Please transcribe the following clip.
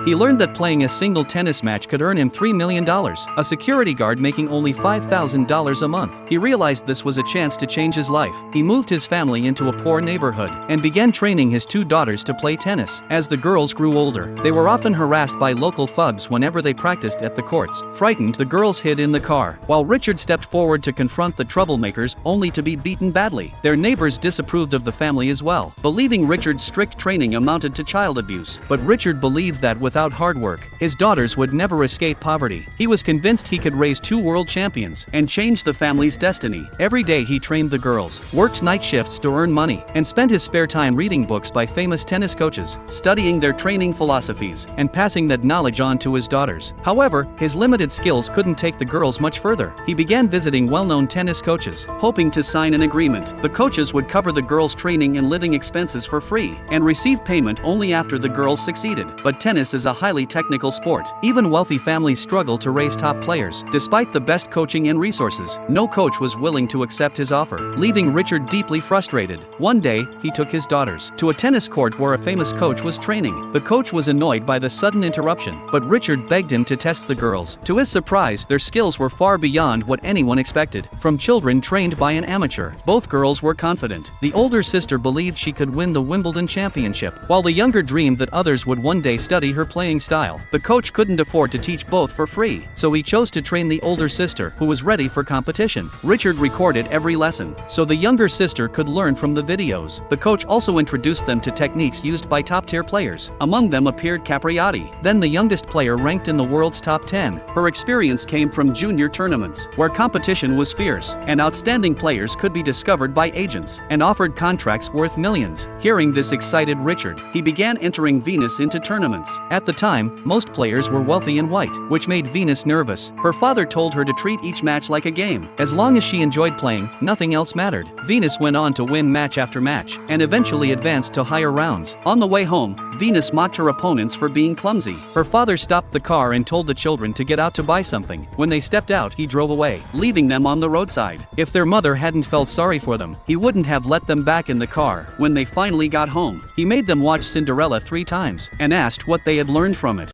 He learned that playing a single tennis match could earn him $3 million, a security guard making only $5,000 a month. He realized this was a chance to change his life. He moved his family into a poor neighborhood and began training his 2 daughters to play tennis. As the girls grew older, they were often harassed by local thugs whenever they practiced at the courts. Frightened, the girls hid in the car, while Richard stepped forward to confront the troublemakers, only to be beaten badly. Their neighbors disapproved of the family as well, believing Richard's strict training amounted to child abuse. But Richard believed that without hard work, his daughters would never escape poverty. He was convinced he could raise 2 world champions and change the family's destiny. Every day he trained the girls, worked night shifts to earn money, and spent his spare time reading books by famous tennis coaches, studying their training philosophies, and passing that knowledge on to his daughters. However, his limited skills couldn't take the girls much further. He began visiting well-known tennis coaches, hoping to sign an agreement. The coaches would cover the girls' training and living expenses for free, and receive payment only after the girls succeeded. But tennis is a highly technical sport. Even wealthy families struggle to raise top players. Despite the best coaching and resources, no coach was willing to accept his offer, leaving Richard deeply frustrated. One day, he took his daughters to a tennis court where a famous coach was training. The coach was annoyed by the sudden interruption, but Richard begged him to test the girls. To his surprise, their skills were far beyond what anyone expected. From children trained by an amateur, both girls were confident. The older sister believed she could win the Wimbledon championship, while the younger dreamed that others would one day study her playing style. The coach couldn't afford to teach both for free, so he chose to train the older sister, who was ready for competition. Richard recorded every lesson, so the younger sister could learn from the videos. The coach also introduced them to techniques used by top-tier players. Among them appeared Capriati, then the youngest player ranked in the world's top 10. Her experience came from junior tournaments, where competition was fierce, and outstanding players could be discovered by agents and offered contracts worth millions. Hearing this excited Richard, he began entering Venus into tournaments. At the time, most players were wealthy and white, which made Venus nervous. Her father told her to treat each match like a game. As long as she enjoyed playing, nothing else mattered. Venus went on to win match after match, and eventually advanced to higher rounds. On the way home, Venus mocked her opponents for being clumsy. Her father stopped the car and told the children to get out to buy something. When they stepped out, he drove away, leaving them on the roadside. If their mother hadn't felt sorry for them, he wouldn't have let them back in the car. When they finally got home, he made them watch Cinderella 3 times, and asked what they had learned from it.